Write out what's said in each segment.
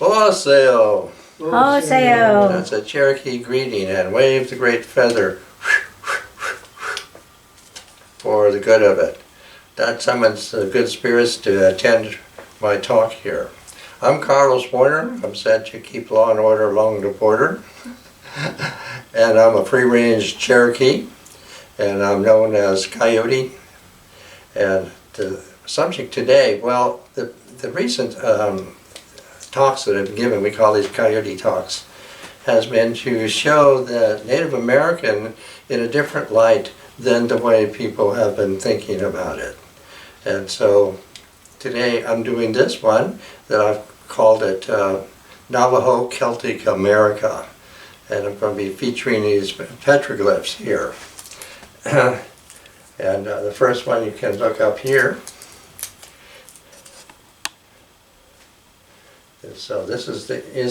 Wholesale. Wholesale. That's a Cherokee greeting, and wave the great feather for the good of it. That summons the good spirits to attend my talk here. I'm Carlos Warner. I'm said to keep law and order along the border. And I'm a free-range Cherokee, and I'm known as Coyote. And the subject today, well, the recent talks that I've been given, we call these Coyote talks, has been to show that Native American in a different light than the way people have been thinking about it. And so today I'm doing this one that I've called it Navajo Celtic America. And I'm going to be featuring these petroglyphs here. And the first one you can look up here. So this is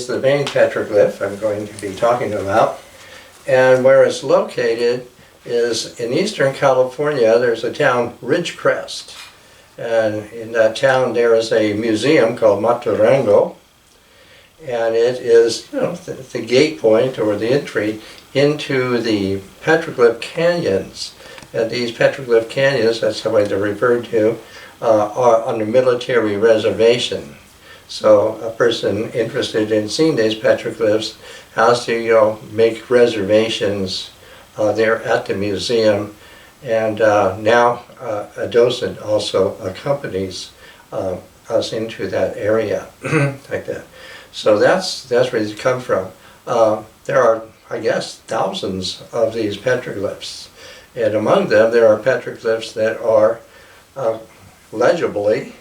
the main petroglyph I'm going to be talking about. And where it's located is in eastern California. There's a town, Ridgecrest. And in that town there is a museum called Maturango. And it is, you know, the gate point or the entry into the petroglyph canyons. And these petroglyph canyons, that's the way they're referred to, are on a military reservation. So a person interested in seeing these petroglyphs has to, you know, make reservations there at the museum. And now a docent also accompanies us into that area like that. So that's where these come from. There are, I guess, thousands of these petroglyphs. And among them, there are petroglyphs that are legibly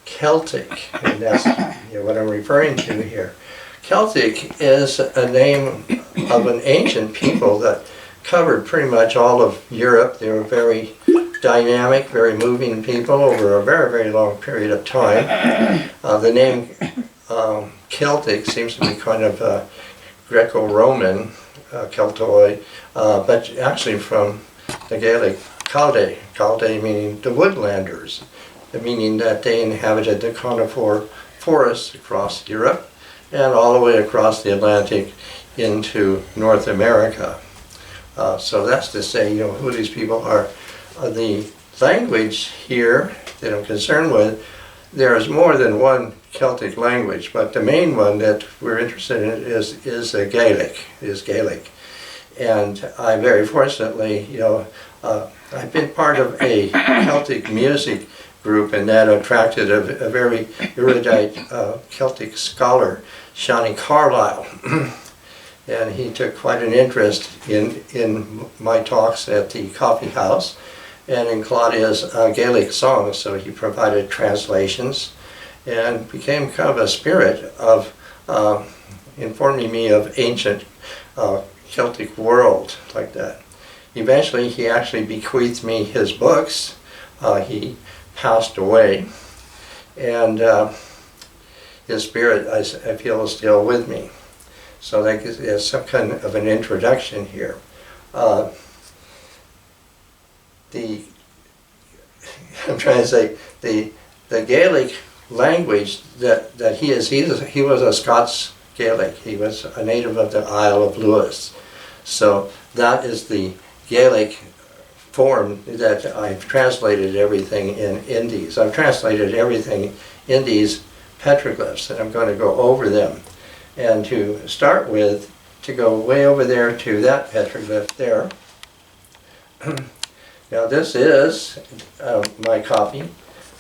Celtic. And that's, you know, what I'm referring to here. Celtic is a name of an ancient people that covered pretty much all of Europe. They were very dynamic, very moving people over a very, very long period of time. The name Celtic seems to be kind of Greco-Roman, Celtoid, but actually from the Gaelic Calde, Calde meaning the woodlanders, meaning that they inhabited the conifer forests across Europe and all the way across the Atlantic into North America. So that's to say, you know, who these people are. The language here that I'm concerned with, there is more than one Celtic language, but the main one that we're interested in is Gaelic. And I very fortunately, you know, I've been part of a Celtic music group, and that attracted a very erudite Celtic scholar, Shawnee Carlisle. And he took quite an interest in my talks at the coffee house and in Claudia's Gaelic songs, so he provided translations and became kind of a spirit of informing me of ancient Celtic world like that. Eventually he actually bequeathed me his books. He passed away, and his spirit, I feel, is still with me. So that is some kind of an introduction here. I'm trying to say the Gaelic language that he was a Scots Gaelic. He was a native of the Isle of Lewis. So that is the Gaelic form that I've translated everything in these. I've translated everything in these petroglyphs, and I'm going to go over them. And to start with, to go way over there to that petroglyph there. Now this is my copy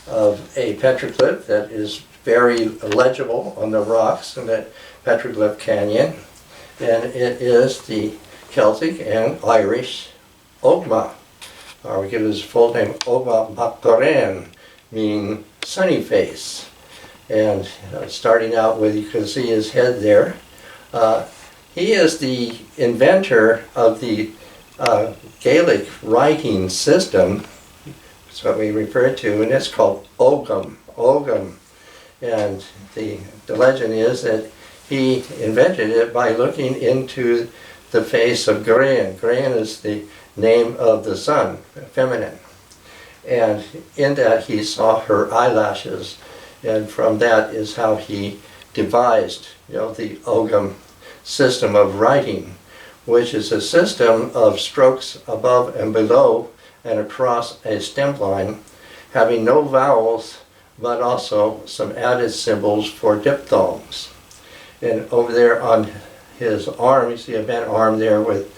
of a petroglyph that is very legible on the rocks in that petroglyph canyon. And it is the Celtic and Irish Ogma. Or we give his full name, Ogma Macdoran, meaning sunny face. And starting out with, you can see his head there. He is the inventor of the Gaelic writing system. That's what we refer to, and it's called Ogam. Ogam. And the legend is that he invented it by looking into the face of Grain. Grain is the name of the sun, feminine. And in that he saw her eyelashes, and from that is how he devised, the Ogham system of writing, which is a system of strokes above and below and across a stem line, having no vowels, but also some added symbols for diphthongs. And over there on his arm, you see a bent arm there with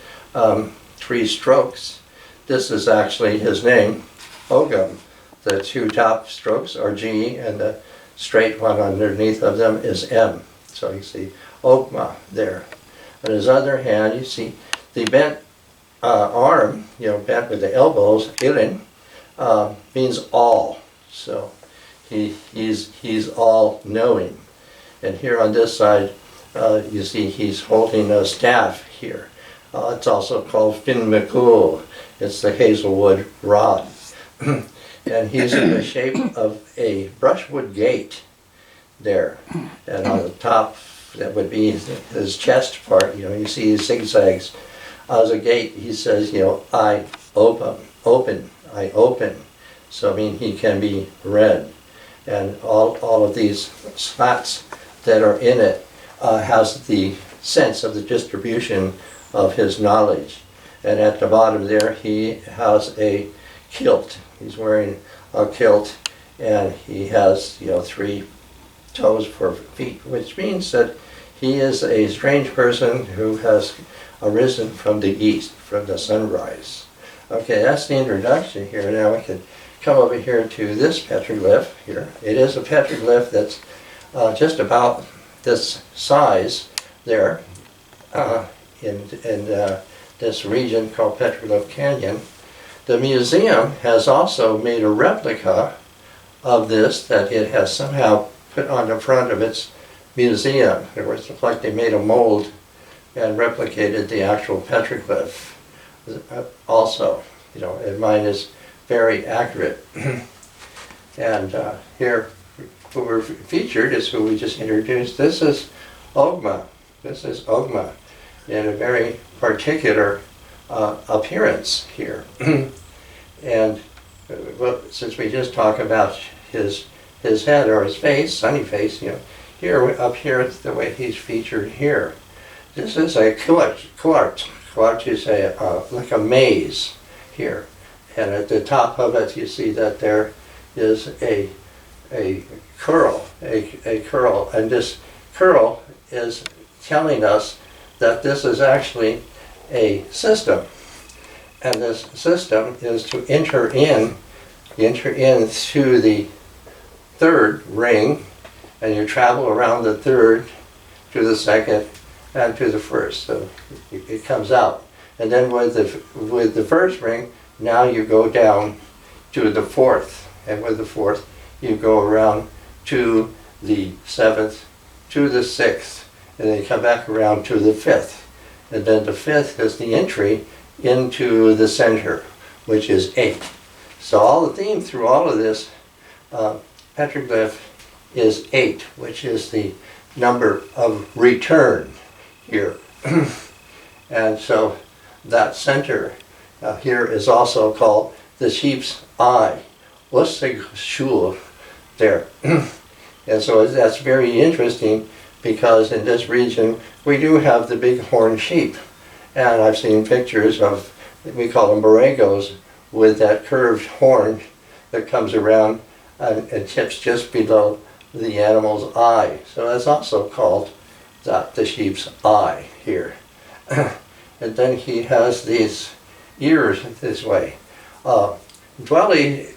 3 strokes. This is actually his name, Ogham. The 2 top strokes are G, and the straight one underneath of them is M. So you see Ogma there. On his other hand, you see the bent arm, bent with the elbows, Ilin, means all. So he's all knowing. And here on this side, you see he's holding a staff here. It's also called Fin Mikul. It's the hazelwood rod. And he's in the shape of a brushwood gate there. And on the top, that would be his chest part, you see his zigzags. As a gate, he says, I open, I open. So I mean, he can be read. And all of these slats that are in it has the sense of the distribution of his knowledge. And at the bottom there, he has a kilt. He's wearing a kilt, and he has, 3 toes for feet, which means that he is a strange person who has arisen from the east, from the sunrise. Okay, that's the introduction here. Now we can come over here to this petroglyph here. It is a petroglyph that's just about this size there in this region called Petroglyph Canyon. The museum has also made a replica of this that it has somehow put on the front of its museum. It was like they made a mold and replicated the actual petroglyph also. And mine is very accurate. And here, who we're featured is who we just introduced. This is Ogma. This is Ogma in a very particular appearance here. And since we just talked about his head or his face, sunny face, here up here the way he's featured here. This is a quart. Quart is like a maze here, and at the top of it you see that there is a curl, a curl, and this curl is telling us that this is actually a system. And this system is to enter in through the 3rd ring, and you travel around the 3rd to the 2nd and to the 1st. So it comes out. And then with the 1st ring, now you go down to the 4th. And with the 4th, you go around to the 7th, to the 6th, and then you come back around to the 5th. And then the 5th is the entry into the center, which is 8. So all the theme through all of this petroglyph is 8, which is the number of return here. And so that center here is also called the sheep's eye, Osig Shul there. And so that's very interesting because in this region we do have the bighorn sheep. And I've seen pictures of, we call them borregos, with that curved horn that comes around and tips just below the animal's eye. So that's also called the sheep's eye here. And then he has these ears this way. Dwelly's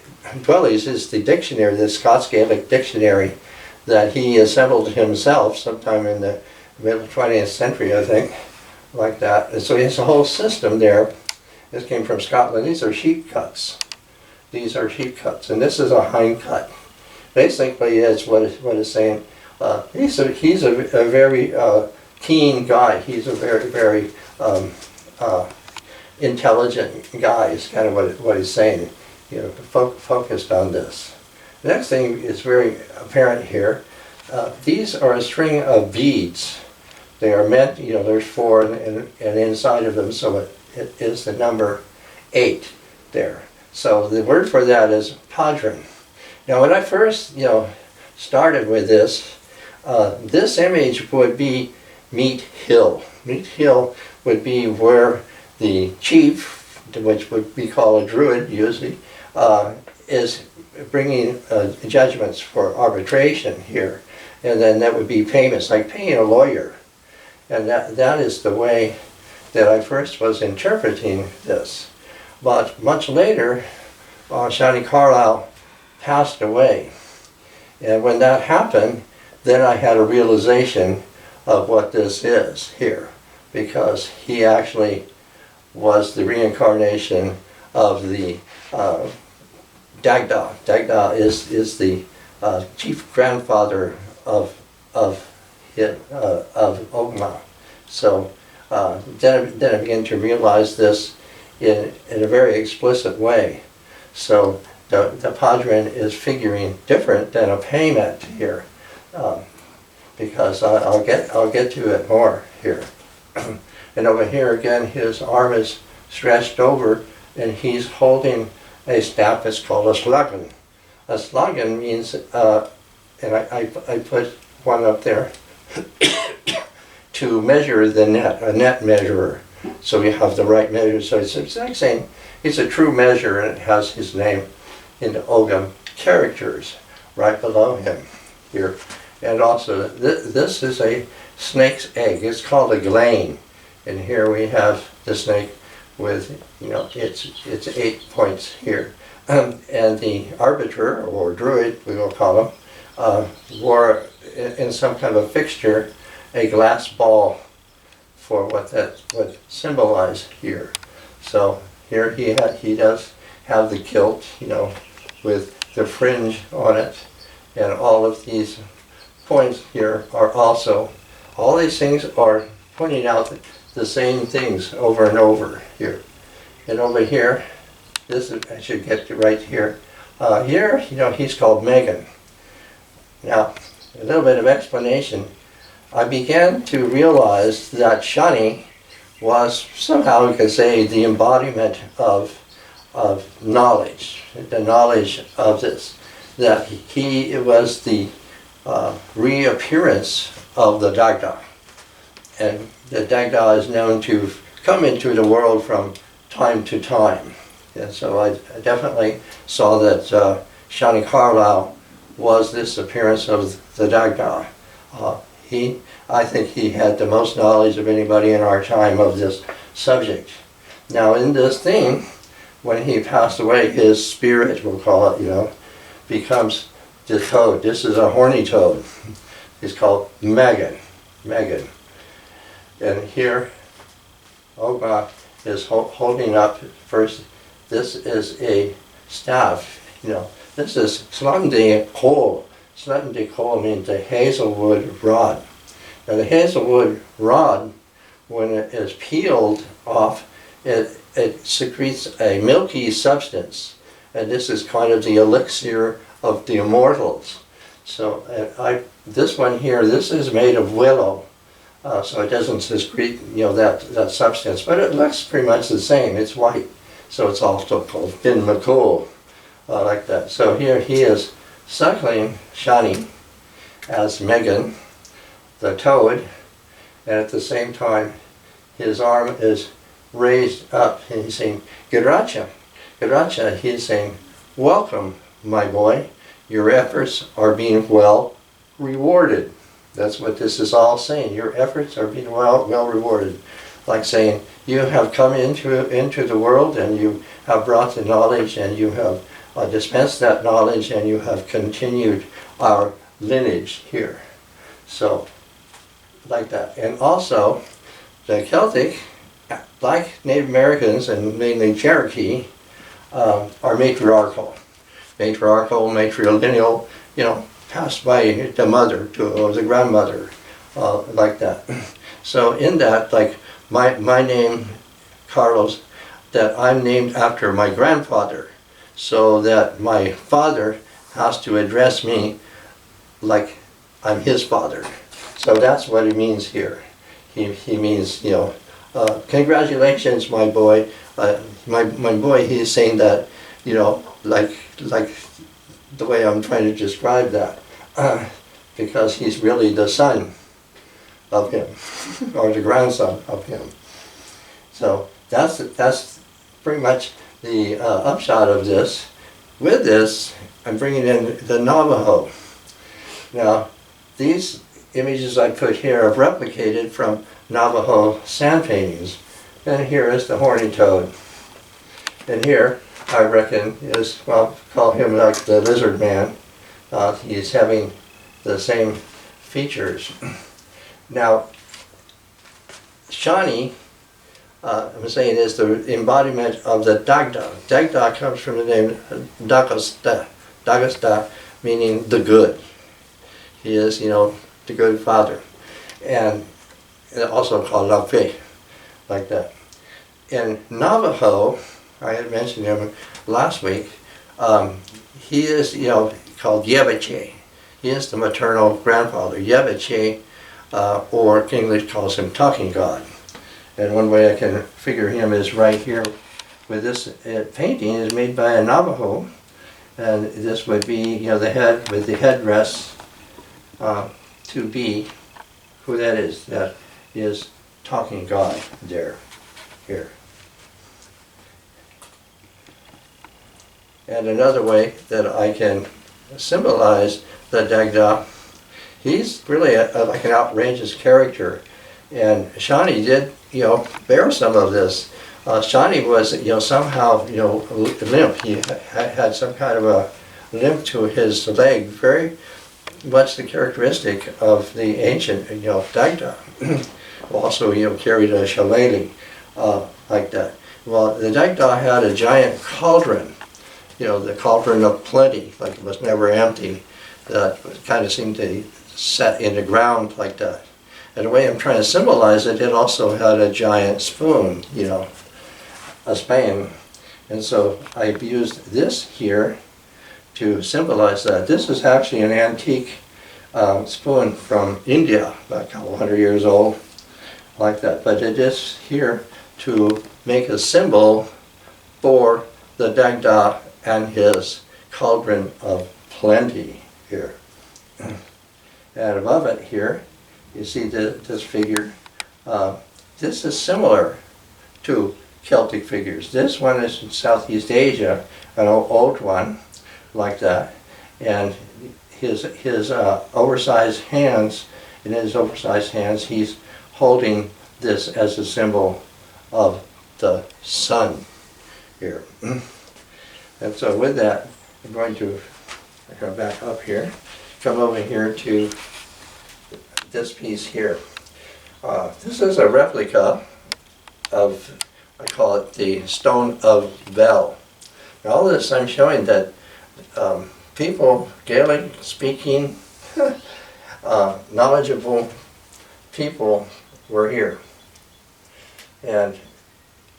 is the dictionary, the Scots Gaelic dictionary that he assembled himself sometime in the middle 20th century, I think. Like that. And so he has a whole system there. This came from Scotland. These are sheep cuts. These are sheep cuts. And this is a hind cut. Basically, it's what it's saying. He's a very keen guy. He's a very, very intelligent guy is kind of what he's saying. Focused on this. The next thing is very apparent here. These are a string of beads. They are meant, there's 4 and inside of them, so it is the number 8 there. So the word for that is padron. Now when I first, started with this, This image would be Meat Hill. Meat Hill would be where the chief, which would be called a druid usually, is bringing judgments for arbitration here. And then that would be payments, like paying a lawyer. And that is the way that I first was interpreting this. But much later, Shani Carlisle passed away. And when that happened, then I had a realization of what this is here, because he actually was the reincarnation of the Dagda. Dagda is the chief grandfather of Ogma. So then I began to realize this in a very explicit way. So the Padrin is figuring different than a payment here, because I'll get to it more here. And over here again, his arm is stretched over, and he's holding a staff that's called a slagan. A slagan means, and I put one up there, to measure the net, a net measurer. So we have the right measure. So it's like saying it's a true measure, and it has his name in the Ogham characters right below him here. And also, this is a snake's egg. It's called a glane. And here we have the snake with, it's 8 points here. And the arbiter, or druid, we will call him, wore in some kind of a fixture a glass ball for what that would symbolize here. So here he does have the kilt, with the fringe on it, and all of these points here are also, all these things are pointing out the same things over and over here. And over here, this is, I should get to right here. Here, he's called Megan. Now, a little bit of explanation. I began to realize that Shani was somehow, we could say, the embodiment of knowledge, the knowledge of this, that he was the reappearance of the Dagda. And the Dagda is known to come into the world from time to time. And so I definitely saw that Shani Carlisle was this appearance of the Dagda. I think he had the most knowledge of anybody in our time of this subject. Now in this thing, when he passed away, his spirit, we'll call it, becomes the toad. This is a horny toad. He's called Megan. Megan. And here, Ogma is holding up first. This is a staff. This is Slande Kol. Slande Kol means a hazelwood rod. Now the hazelwood rod, when it is peeled off, it secretes a milky substance, and this is kind of the elixir of the immortals. So this one here, this is made of willow, so it doesn't secrete that substance, but it looks pretty much the same. It's white, so it's also called Fin Makul, like that. So here he is suckling Shani as Megan, the toad, and at the same time his arm is raised up and he's saying, Giracha. Giracha, he's saying, welcome, my boy. Your efforts are being well rewarded. That's what this is all saying. Your efforts are being well rewarded. Like saying, you have come into the world and you have brought the knowledge and you have dispensed that knowledge and you have continued our lineage here. So, like that. And also, the Celtic, like Native Americans and mainly Cherokee, are matriarchal. Matrilineal, passed by the mother to the grandmother, like that. So in that, like my name, Carlos, that I'm named after my grandfather, so that my father has to address me like I'm his father. So that's what it means here. He means, congratulations, my boy. My boy, he's saying that, like the way I'm trying to describe that. because he's really the son of him, or the grandson of him. So that's pretty much the upshot of this. With this, I'm bringing in the Navajo. Now, these images I put here are replicated from Navajo sand paintings. And here is the horny toad. And here, I reckon, is, well, call him like the lizard man. He's having the same features. Now, Shawnee, I'm saying, is the embodiment of the Dagda. Dagda comes from the name Dagasta. Dagasta meaning the good. He is, the good father. And also called Lafe, like that. In Navajo, I had mentioned him last week, he is, called Yebache. He is the maternal grandfather. Yebache, or English calls him talking god. And one way I can figure him is right here with this painting is made by a Navajo. And this would be, the head with the headdress to be who that is. That is talking god there, here. And another way that I can symbolize the Dagda, he's really like an outrageous character. And Shawnee did, bear some of this. Shawnee was, somehow, limp. He had some kind of a limp to his leg, very much the characteristic of the ancient, Dagda. Also, carried a shillelagh like that. Well, the Dagda had a giant cauldron, the cauldron of plenty, like it was never empty, that kind of seemed to set in the ground like that. And the way I'm trying to symbolize it, it also had a giant spoon, a span. And so I've used this here to symbolize that. This is actually an antique spoon from India, about a couple hundred years old, like that. But it is here to make a symbol for the Dagda and his cauldron of plenty here. And above it here, you see this figure. This is similar to Celtic figures. This one is in Southeast Asia, an old one like that. And his oversized hands, in his oversized hands, he's holding this as a symbol of the sun here. And so with that, I'm going to come back up here, come over here to this piece here. This is a replica of, I call it the Stone of Bel. Now all this I'm showing that people, Gaelic speaking, knowledgeable people were here. And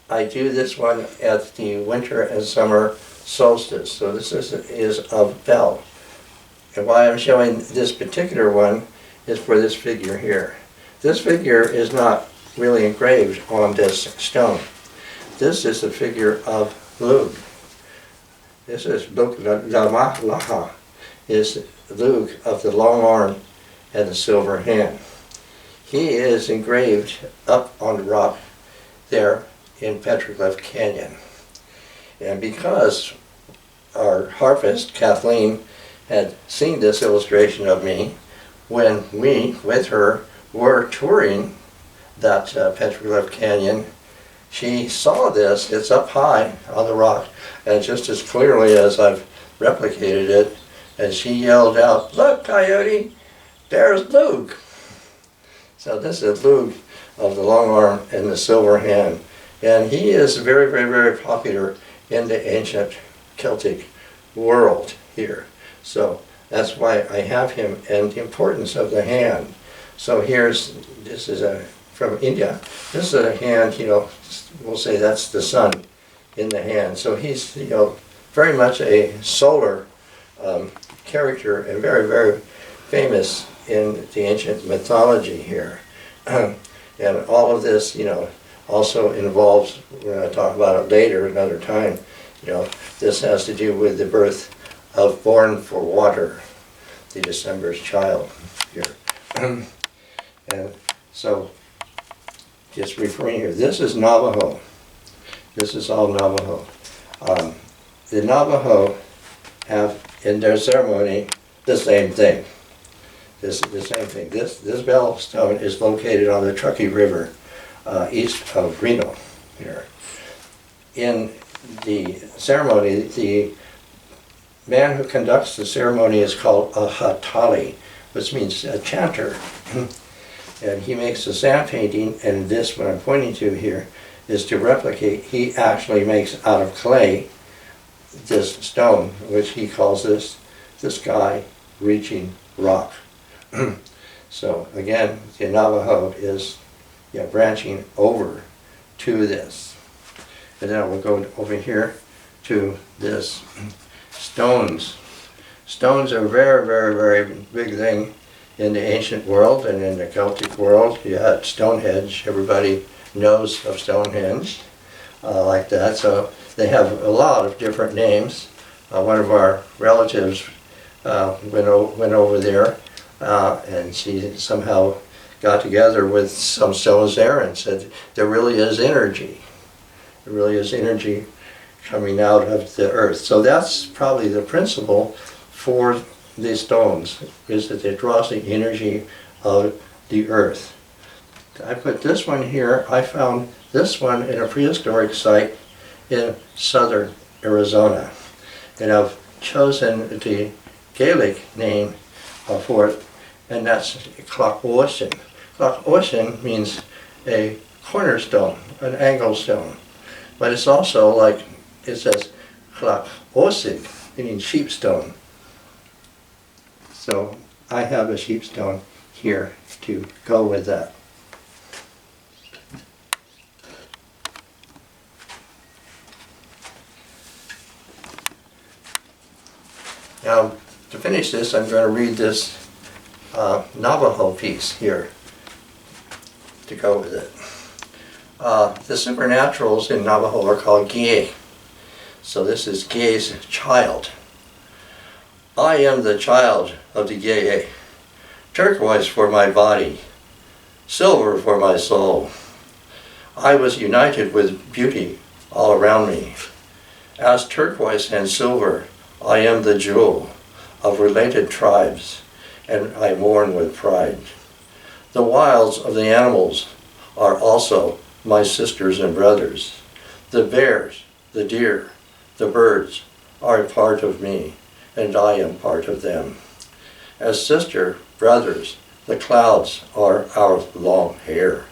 I do this one at the winter and summer solstice. So this is of Bel. And why I'm showing this particular one is for this figure here. This figure is not really engraved on this stone. This is a figure of Lug. This is Lug Laha, is Lug of the long arm and the silver hand. He is engraved up on the rock there in Petroglyph Canyon. And because our harpist, Kathleen, had seen this illustration of me, when we, with her, were touring that Petroglyph Canyon, she saw this. It's up high on the rock, and just as clearly as I've replicated it, and she yelled out, "Look, Coyote, there's Lug." So this is Lug of the long arm and the silver hand. And he is very, very, very popular in the ancient Celtic world here. So that's why I have him, and the importance of the hand. So this is from India. This is a hand, we'll say that's the sun in the hand. So he's, very much a solar character and very, very famous in the ancient mythology here. And all of this, also involves, we're going to talk about it later, another time, this has to do with the birth of Born for Water. the December's child here. And so, just referring here, this is Navajo. This is all Navajo. The Navajo have in their ceremony the same thing. The same thing. This bell stone is located on the Truckee River, east of Reno here. In the ceremony, the man who conducts the ceremony is called a hatali, which means a chanter. And he makes a sand painting, and this, what I'm pointing to here, is to replicate. He actually makes out of clay this stone, which he calls the sky reaching rock. So again, the Navajo is branching over to this. And then we'll go over here to this stones. Stones are a very, very, very big thing in the ancient world and in the Celtic world. You had Stonehenge. Everybody knows of Stonehenge like that. So they have a lot of different names. One of our relatives went over there and she somehow got together with some stones there and said, there really is energy. There really is energy coming out of the earth. So that's probably the principle for these stones, is that it draws the energy of the earth. I put this one here. I found this one in a prehistoric site in southern Arizona. And I've chosen the Gaelic name for it, and that's Coyote. Coyote means a cornerstone, an angle stone. But it's also like, it says Coyote, meaning sheepstone. So I have a sheepstone here to go with that. Now, to finish this, I'm going to read this Navajo piece here to go with it. The supernaturals in Navajo are called Gye. So this is Gye's child. I am the child of the Gye, turquoise for my body, silver for my soul. I was united with beauty all around me. As turquoise and silver, I am the jewel of related tribes, and I mourn with pride. The wilds of the animals are also my sisters and brothers. The bears, the deer, the birds are a part of me, and I am part of them. As sister, brothers, the clouds are our long hair.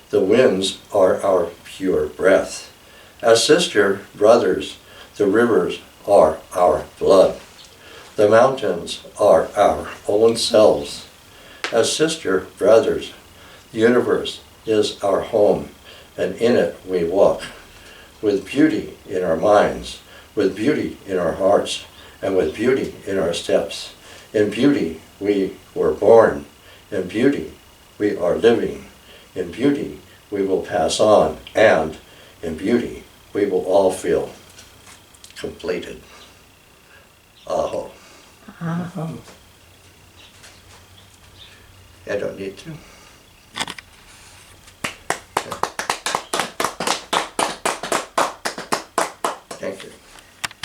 The winds are our pure breath. As sister, brothers, the rivers are our blood. The mountains are our own selves. As sister, brothers, the universe is our home, and in it we walk, with beauty in our minds, with beauty in our hearts, and with beauty in our steps. In beauty we were born. In beauty we are living. In beauty we will pass on, and in beauty we will all feel completed. Aho. Aho. I don't need to. Thank you.